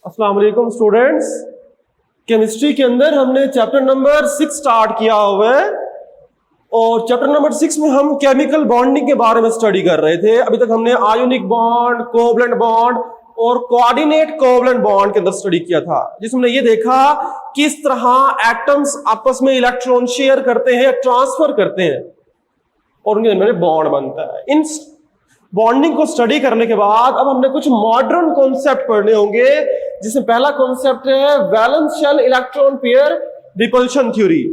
अस्सलाम वालेकुम students. Chemistry के अंदर हमने चैप्टर नंबर 6 स्टार्ट किया हुआ है और चैप्टर नंबर 6 में हम केमिकल बॉन्डिंग के बारे में स्टडी कर रहे थे। अभी तक हमने आयोनिक बॉन्ड, कोवलेंट बॉन्ड और कोऑर्डिनेट कोवलेंट बॉन्ड के अंदर स्टडी किया था, जिसमें हमने ये देखा किस तरह एटम्स आपस में इलेक्ट्रॉन शेयर करते हैं, ट्रांसफर करते हैं और उनके दरमियान बॉन्ड बनता है। इन बॉन्डिंग को स्टडी करने के बाद अब हमने कुछ मॉडर्न कॉन्सेप्ट पढ़ने होंगे, जिसमें पहला कॉन्सेप्ट है valence shell electron pair repulsion theory.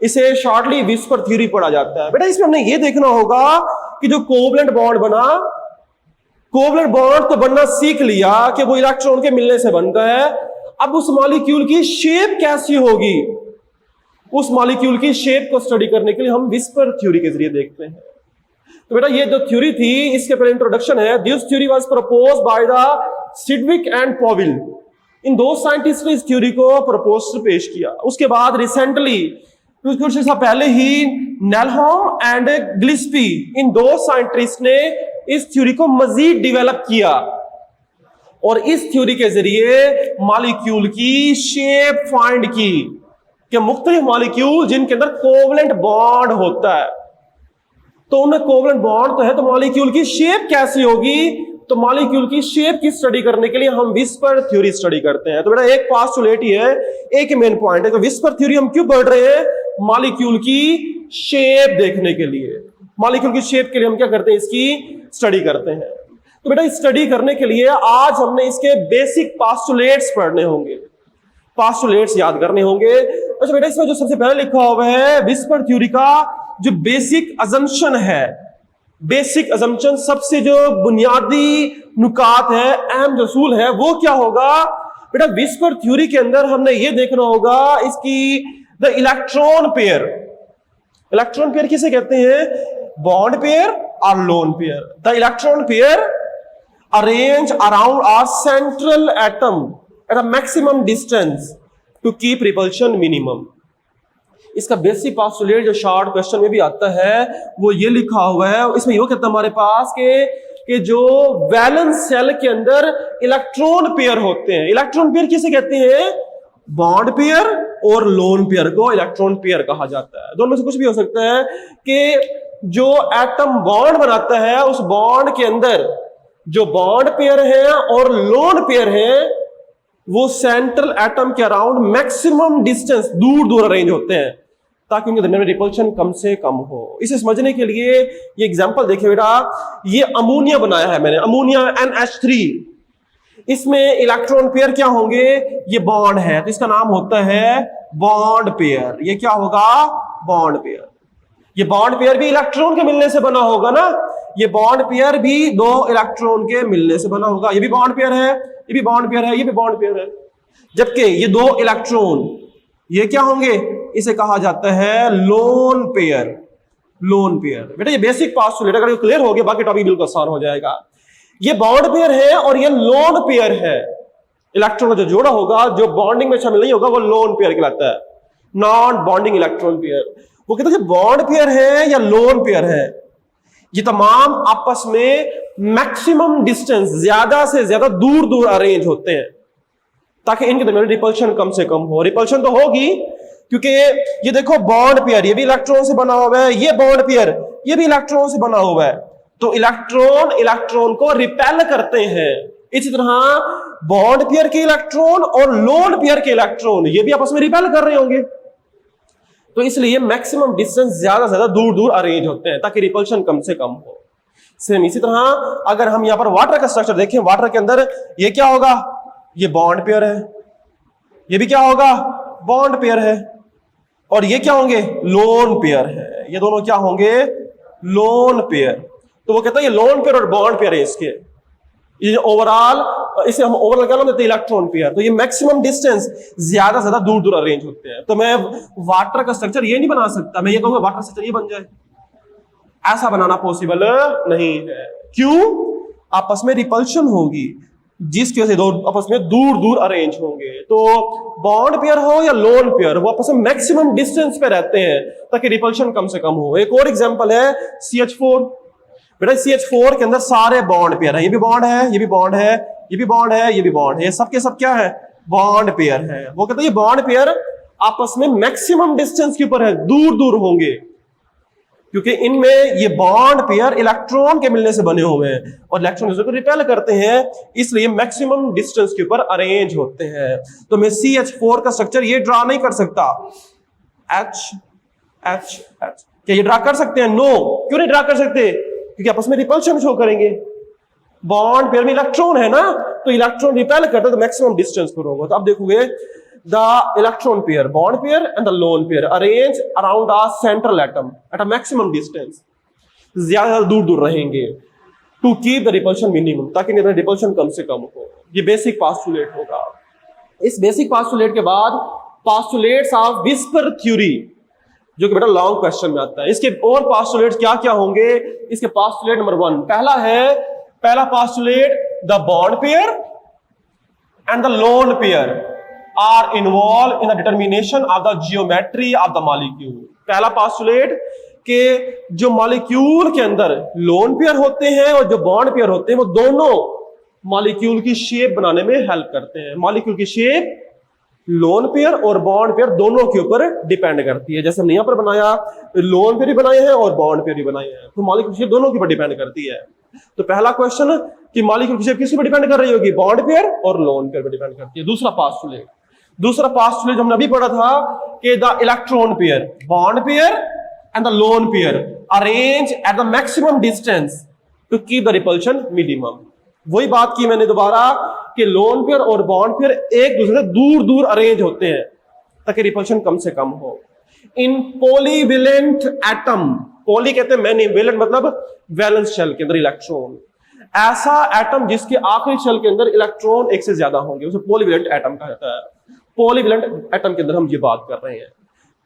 इसे शॉर्टली विस्पर थ्योरी पढ़ा जाता है। बेटा इसमें हमने ये देखना होगा कि जो कोवलेंट बॉन्ड बना, कोवलेंट बॉन्ड तो बनना सीख लिया कि वो इलेक्ट्रॉन के मिलने से बनता है। अब उस मॉलिक्यूल की शेप कैसी होगी, उस मॉलिक्यूल की शेप को स्टडी करने के लिए हम विस्पर थ्योरी के जरिए देखते हैं। तो बेटा ये जो थ्योरी थी, इसके पहले इंट्रोडक्शन है। This theory was proposed by the Sidgwick and Powell. इन दो साइंटिस्ट ने इस थ्योरी को प्रपोजल पेश किया। उसके बाद रिसेंटली कुछ से पहले ही नेलहॉम एंड ग्लिस्पी, इन दो साइंटिस्ट ने इस थ्योरी को मजीद डेवलप किया और इस थ्योरी के जरिए मॉलिक्यूल की शेप फाइंड की कि मुख्तलिफ मॉलिक्यूल जिनके अंदर कोवलेंट बॉन्ड होता है, तो उनमें कोवलेंट बॉन्ड तो है, तो मॉलिक्यूल की शेप कैसी होगी। तो मॉलिक्यूल की शेप की स्टडी करने के लिए हम विस्पर थ्योरी स्टडी करते हैं। तो बेटा एक पोस्टुलेट ही है, एक मेन पॉइंट है कि विस्पर थ्योरी हम क्यों पढ़ रहे हैं, मॉलिक्यूल की शेप देखने के लिए। मॉलिक्यूल की शेप के लिए हम क्या करते हैं, इसकी स्टडी करते हैं। तो बेटा स्टडी करने के लिए आज हमने इसके बेसिक पोस्टुलेट्स पढ़ने होंगे, पोस्टुलेट्स याद करने होंगे। अच्छा बेटा इसमें जो सबसे पहले लिखा हुआ है विस्पर थ्योरी का जो बेसिक अजम्पशन है, बेसिक अजम्पशन सबसे जो बुनियादी नुकात है, अहम जो असूल है, वो क्या होगा बेटा। विस्पर थ्योरी के अंदर हमने ये देखना होगा इसकी the electron pair. Electron pair किसे कहते हैं, बॉन्ड पेयर और lone pair. The electron pair arrange around our central atom at a maximum distance to keep repulsion minimum. इसका बेसिक पोस्टुलेट जो शॉर्ट क्वेश्चन में भी आता है वो ये लिखा हुआ है। इसमें ये कहता है हमारे पास कि जो वैलेंस शेल के अंदर इलेक्ट्रॉन पेयर होते हैं, इलेक्ट्रॉन पेयर किसे कहते हैं, बॉन्ड पेयर और लोन पेयर को इलेक्ट्रॉन पेयर कहा जाता है। दोनों में से कुछ भी हो सकता है कि जो एटम बॉन्ड बनाता है उस बॉन्ड के अंदर जो बॉन्ड पेयर है और लोन पेयर है वो सेंट्रल एटम के अराउंड मैक्सिमम डिस्टेंस दूर दूर अरेंज होते हैं ताकि उनके दरमियान रिपल्शन कम से कम हो। इसे समझने के लिए ये एग्जांपल देखिए बेटा, ये अमोनिया बनाया है मैंने, अमोनिया NH3। इसमें इलेक्ट्रॉन पेयर क्या होंगे, ये बॉन्ड है तो इसका नाम होता है बॉन्ड पेयर। ये क्या होगा, बॉन्ड पेयर। ये बॉन्ड पेयर भी इलेक्ट्रॉन के मिलने से बना होगा ना, ये बॉन्ड पेयर भी दो इलेक्ट्रॉन के मिलने से बना होगा। ये भी बॉन्ड पेयर है, ये भी बॉन्ड पेयर है, ये भी बॉन्ड पेयर है। जबकि ये दो इलेक्ट्रॉन ये क्या होंगे, इसे कहा जाता है लोन पेयर। लोन पेयर बेटा ये बेसिक पोस्टुलेट, अगर ये क्लियर हो गया बाकी टॉपिक बिल्कुल आसान हो जाएगा। ये बॉन्ड पेयर है और ये लोन पेयर है। इलेक्ट्रॉन का जो जोड़ा होगा जो बॉन्डिंग में शामिल नहीं होगा वो लोन पेयर कहलाता है, नॉन बॉन्डिंग इलेक्ट्रॉन पेयर। वो कहते हैं बॉन्ड पेयर है या लोन पेयर है, ये तमाम आपस में मैक्सिमम डिस्टेंस, ज्यादा से ज्यादा दूर दूर अरेंज होते हैं ताकि इनके दरमियान रिपल्शन कम से कम हो। रिपल्शन तो होगी क्योंकि ये देखो बॉन्ड पेयर ये भी इलेक्ट्रॉन से बना हुआ है, ये बॉन्ड पेयर ये भी इलेक्ट्रॉन से बना हुआ है, तो इलेक्ट्रॉन इलेक्ट्रॉन को रिपेल करते हैं। इसी तरह बॉन्ड पेयर के इलेक्ट्रॉन और लोन पेयर के इलेक्ट्रॉन ये भी आपस में रिपेल कर रहे होंगे, तो इसलिए मैक्सिमम डिस्टेंस ज्यादा से ज्यादा दूर दूर अरेंज होते हैं ताकि रिपल्शन कम से कम हो। सेम इसी तरह अगर हम यहां पर वाटर का स्ट्रक्चर देखें, वाटर के अंदर ये क्या होगा, ये बॉन्ड पेयर है, ये भी क्या होगा, बॉन्ड पेयर है, और ये क्या होंगे, लोन पेयर है। ये दोनों क्या होंगे, लोन पेयर। तो वो कहता है ये लोन पेयर और बॉन्ड पेयर है इसके, ये ओवरऑल, इसे हम ओवरऑल क्या नाम देते हैं, इलेक्ट्रॉन पेयर। तो ये मैक्सिमम डिस्टेंस ज्यादा से ज्यादा दूर दूर अरेंज होते हैं। तो मैं वाटर का स्ट्रक्चर ये नहीं बना सकता, मैं ये कहूंगा वाटर स्ट्रक्चर ये बन जाए, ऐसा बनाना पॉसिबल नहीं है। क्यों, आपस में रिपल्शन होगी जिसकी वजह से दो आपस में दूर दूर अरेंज होंगे। तो बॉन्ड पेयर हो या लोन पेयर, वो आपस में मैक्सिमम डिस्टेंस पे रहते हैं ताकि रिपल्शन कम से कम हो। एक और एग्जांपल है CH4। बेटा CH4 के अंदर सारे बॉन्ड पेयर है, ये भी बॉन्ड है, ये भी बॉन्ड है, ये भी बॉन्ड है, ये भी बॉन्ड है, ये सब के सब क्या है, बॉन्ड पेयर है। वो कहते हैं ये बॉन्ड पेयर आपस में मैक्सिमम डिस्टेंस के ऊपर है, दूर दूर होंगे, क्योंकि इनमें ये बॉन्ड पेयर इलेक्ट्रॉन के मिलने से बने हुए हैं और इलेक्ट्रॉन को रिपेल करते हैं, इसलिए मैक्सिमम डिस्टेंस के ऊपर अरेंज होते हैं। तो मैं CH4 का स्ट्रक्चर ये ड्रा नहीं कर सकता, H H H, क्या ये ड्रा कर सकते हैं? नो। क्यों नहीं ड्रा कर सकते? क्योंकि आपस में रिपल्शन शो करेंगे। बॉन्ड पेयर में इलेक्ट्रॉन है ना, तो इलेक्ट्रॉन रिपेल करता है तो मैक्सिमम डिस्टेंस पर होगा। तो अब देखोगे the electron pair, bond pair and the lone pair arrange around a central atom at a maximum distance, ज्यादा दूर दूर रहेंगे to keep the repulsion minimum, ताकि रिपल्शन कम से कम हो। ये बेसिक पास्टुलेट होगा। इस बेसिक पास्टुलेट के बाद पास्टुलेट्स ऑफ विस्पर थ्योरी, जो कि बेटा लॉन्ग क्वेश्चन में आता है। इसके और पास्टुलेट्स क्या क्या होंगे? इसके पास्टुलेट नंबर 1, पहला postulate, the bond pair and the lone pair are involve in the determination of the geometry of the molecule. पहला पास्टुलेट के जो मॉलिक्यूल के अंदर लोन पेयर होते हैं और जो बॉन्ड पेयर होते हैं, वो दोनों मॉलिक्यूल की शेप बनाने में हेल्प करते हैं। मॉलिक्यूल की शेप लोन पेयर और बॉन्ड पेयर दोनों के ऊपर डिपेंड करती है। जैसे हमने यहां पर बनाया, लोन पेयर भी बनाए हैं और बॉन्ड पेयर भी बनाए हैं, तो मॉलिक्यूल की शेप दोनों के ऊपर डिपेंड करती है। तो पहला क्वेश्चन कि मॉलिक्यूल की शेप किसके ऊपर डिपेंड कर रही होगी? बॉन्ड पेयर और लोन पेयर पर डिपेंड करती है। दूसरा पास्टुलेट जो हमने अभी पढ़ा था कि the electron pair, bond pair and the lone pair arrange at the maximum distance to keep the repulsion minimum. वही बात की मैंने दोबारा कि लोन पेयर और बॉन्ड पेयर एक दूसरे से दूर दूर अरेंज होते हैं ताकि रिपल्शन कम से कम हो। इन पॉलीवेलेंट एटम, पॉली कहते हैं मैनी, वेलेंट मतलब वैलेंस शेल के अंदर इलेक्ट्रॉन, ऐसा एटम जिसके आखिरी शेल के अंदर इलेक्ट्रॉन एक से ज्यादा होंगे, उसे पॉलीवेलेंट एटम कहा जाता है। पॉलीवेलेंट एटम के अंदर हम ये बात कर रहे हैं।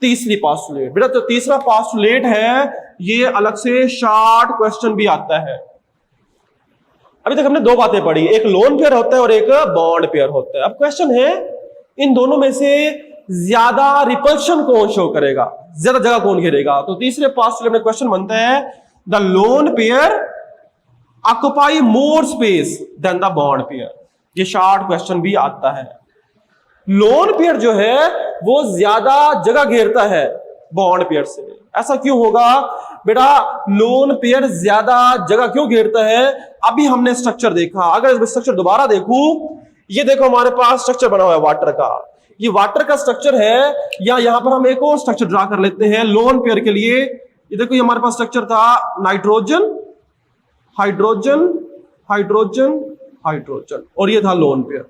तीसरी पास्टुलेट बेटा, तो तीसरा पास्टुलेट है, ये अलग से शॉर्ट क्वेश्चन भी आता है। अभी तक हमने दो बातें पढ़ी, एक लोन पेयर होता है और एक बॉन्ड पेयर होता है। अब क्वेश्चन है इन दोनों में से ज्यादा रिपल्शन कौन शो करेगा, ज्यादा जगह कौन घेरेगा? तो तीसरे पास्टुलेट में क्वेश्चन बनता है the lone pair occupy more space than the bond pair. ये शॉर्ट क्वेश्चन भी आता है। लोन पेयर जो है वो ज्यादा जगह घेरता है बॉन्ड पेयर से। ऐसा क्यों होगा बेटा? लोन पेयर ज्यादा जगह क्यों घेरता है? अभी हमने स्ट्रक्चर देखा, अगर स्ट्रक्चर दोबारा देखूं, ये देखो हमारे पास स्ट्रक्चर बना हुआ है वाटर का, ये वाटर का स्ट्रक्चर है। या यहां पर हम एक और स्ट्रक्चर ड्रा कर लेते हैं लोन पेयर के लिए। ये देखो ये हमारे पास स्ट्रक्चर था नाइट्रोजन, हाइड्रोजन, हाइड्रोजन, हाइड्रोजन, और ये था लोन पेयर।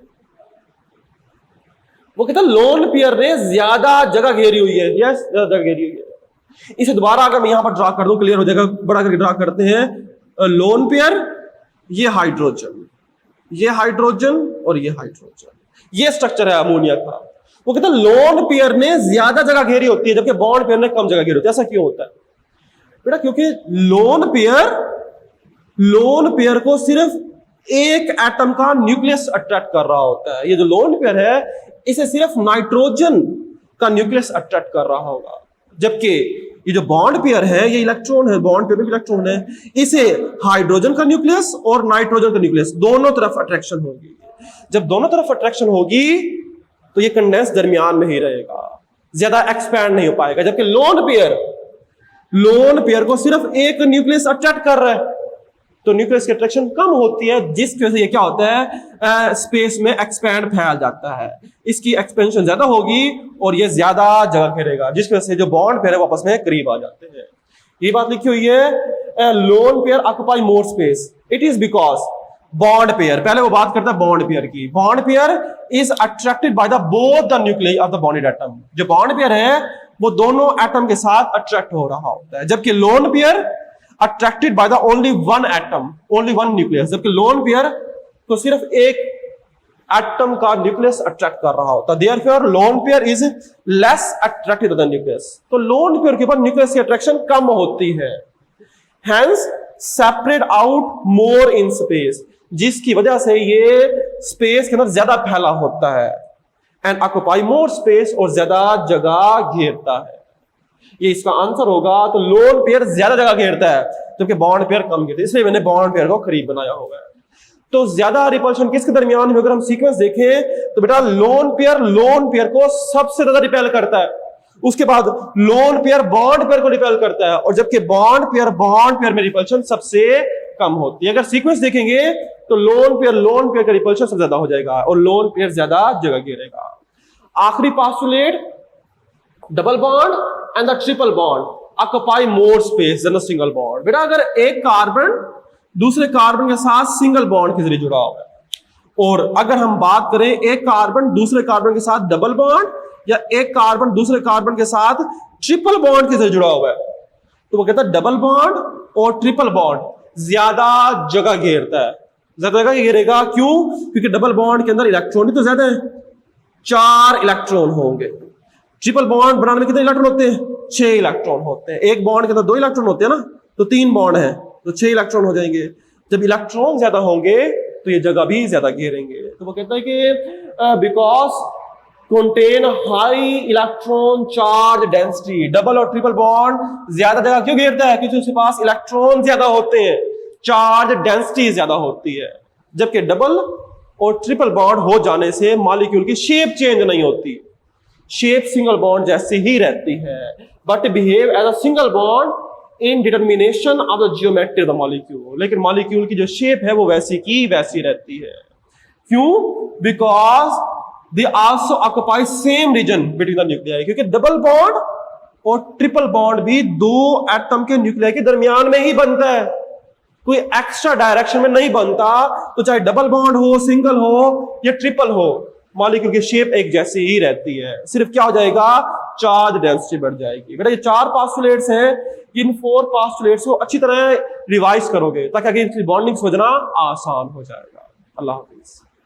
वो कहता है लोन पेयर ने ज्यादा जगह घेरी हुई है, यस ज्यादा जगह घेरी हुई है। इसे दोबारा अगर मैं यहां पर ड्रा कर दूं, क्लियर हो जाएगा, बड़ा करके ड्रा करते हैं। लोन पेयर, ये हाइड्रोजन, ये हाइड्रोजन और ये हाइड्रोजन, ये स्ट्रक्चर है अमोनिया का। वो कहता है लोन पेयर ने ज्यादा जगह घेरी होती है जबकि बॉन्ड पेयर ने कम जगह घेरी होती है। ऐसा क्यों होता है बेटा? क्योंकि लोन पेयर को सिर्फ एक एटम का न्यूक्लियस अट्रैक्ट कर रहा होता है। ये जो लोन पेयर है इसे सिर्फ नाइट्रोजन का न्यूक्लियस अट्रैक्ट कर रहा होगा, जबकि ये जो बॉन्ड पेयर है ये इलेक्ट्रॉन है, बॉन्ड पेयर में इलेक्ट्रॉन है, इसे हाइड्रोजन का न्यूक्लियस और नाइट्रोजन का न्यूक्लियस दोनों तरफ अट्रैक्शन होगी। जब दोनों तरफ अट्रैक्शन होगी तो ये कंडेंस दरमियान में ही रहेगा, ज्यादा एक्सपैंड नहीं हो पाएगा। जबकि लोन पेयर को सिर्फ एक न्यूक्लियस अट्रैक्ट कर रहा है तो न्यूक्लियस की अट्रैक्शन कम होती है, जिसकी वजह से ये क्या होता है, स्पेस में एक्सपैंड फैल जाता है। इसकी एक्सपेंशन ज्यादा होगी और ये ज्यादा जगह घेरेगा, जिसकी वजह से जो बॉन्ड पेयर है वापस में करीब आ जाते हैं। ये बात लिखी हुई है, loan pair occupy more space, it is because bond pair, पहले वो बात करता है बॉन्ड पेयर की, bond pair is attracted by the both the nucleus of the bonded atom. जो बॉन्ड पेयर है वो दोनों एटम के साथ अट्रैक्ट हो रहा होता है, जबकि lone pair attracted by the only one atom, only one nucleus. जबकि लोन पेयर तो सिर्फ एक एटम का न्यूक्लियस अट्रैक्ट कर रहा होता है, therefore lone pair is less attracted by the nucleus. तो लोन पेयर के ऊपर न्यूक्लियस की अट्रैक्शन कम होती है, hence separate out more in space, जिसकी वजह से ये स्पेस के अंदर ज्यादा फैला होता है, एंड ऑक्युपाई मोर स्पेस, और ज्यादा जगह घेरता है। ये इसका आंसर होगा। तो लोन पेयर ज्यादा जगह घेरता है जबकि बॉन्ड पेयर कम घेरता है, इसलिए मैंने बॉन्ड पेयर को करीब बनाया होगा। तो ज्यादा रिपल्शन किसके दरमियान में? अगर हम सीक्वेंस देखें तो बेटा लोन पेयर को सबसे ज्यादा रिपेल करता है, उसके बाद लोन पेयर बॉन्ड पेयर को रिपेल करता है, और जबकि बॉन्ड पेयर में रिपल्शन सबसे कम होती है। अगर सीक्वेंस देखेंगे तो लोन पेयर का रिपल्शन सबसे ज्यादा हो जाएगा और लोन पेयर ज्यादा जगह घेरेगा। आखिरी postulate, double bond and the triple bond occupy more space than a single bond. बेटा अगर एक कार्बन दूसरे कार्बन के साथ सिंगल बॉन्ड के जरिए जुड़ा हुआ है, और अगर हम बात करें एक कार्बन दूसरे कार्बन के साथ डबल बॉन्ड या एक कार्बन दूसरे कार्बन के साथ ट्रिपल बॉन्ड के जरिए जुड़ा हुआ है, तो वो कहता है डबल बॉन्ड और ट्रिपल बॉन्ड ज्यादा जगह घेरता है। ज्यादा जगह घेरेगा क्यों? क्योंकि डबल बॉन्ड के अंदर इलेक्ट्रॉन ही तो ज्यादा है, 4 इलेक्ट्रॉन होंगे। ट्रिपल बॉन्ड बनाने में कितने इलेक्ट्रॉन होते हैं? 6 इलेक्ट्रॉन होते हैं। एक बॉन्ड के अंदर 2 इलेक्ट्रॉन होते हैं ना, तो 3 बॉन्ड है तो 6 इलेक्ट्रॉन हो जाएंगे। जब इलेक्ट्रॉन ज्यादा होंगे तो ये जगह भी ज्यादा घेरेंगे। तो वो कहता है कि because contain high electron charge density, double और ट्रिपल बॉन्ड ज्यादा जगह क्यों घेरता है? क्योंकि उसके पास इलेक्ट्रॉन ज्यादा होते हैं, चार्ज डेंसिटी ज्यादा होती है। जबकि डबल और ट्रिपल बॉन्ड हो जाने से मॉलिक्यूल की शेप चेंज नहीं होती, शेप सिंगल बॉन्ड जैसी ही रहती है, but behave as a single bond in determination of the geometry of the molecule. लेकिन मॉलिक्यूल की जो शेप है वो वैसी की वैसी रहती है। क्यों? Because they also occupy same region between the nuclei, क्योंकि डबल बॉन्ड और ट्रिपल बॉन्ड भी 2 एटम के न्यूक्लियाई के दरमियान में ही बनता है, कोई एक्स्ट्रा डायरेक्शन में नहीं बनता। तो चाहे डबल बॉन्ड हो, सिंगल हो या ट्रिपल हो, मॉलिक्यूल की शेप एक जैसी ही रहती है, सिर्फ क्या हो जाएगा? चार्ज डेंसिटी बढ़ जाएगी। बेटा ये 4 पोस्टुलेट्स हैं, इन 4 पोस्टुलेट्स को अच्छी तरह रिवाइज करोगे ताकि आगे इनकी बॉन्डिंग समझना आसान हो जाएगा। अल्लाह हाफिज।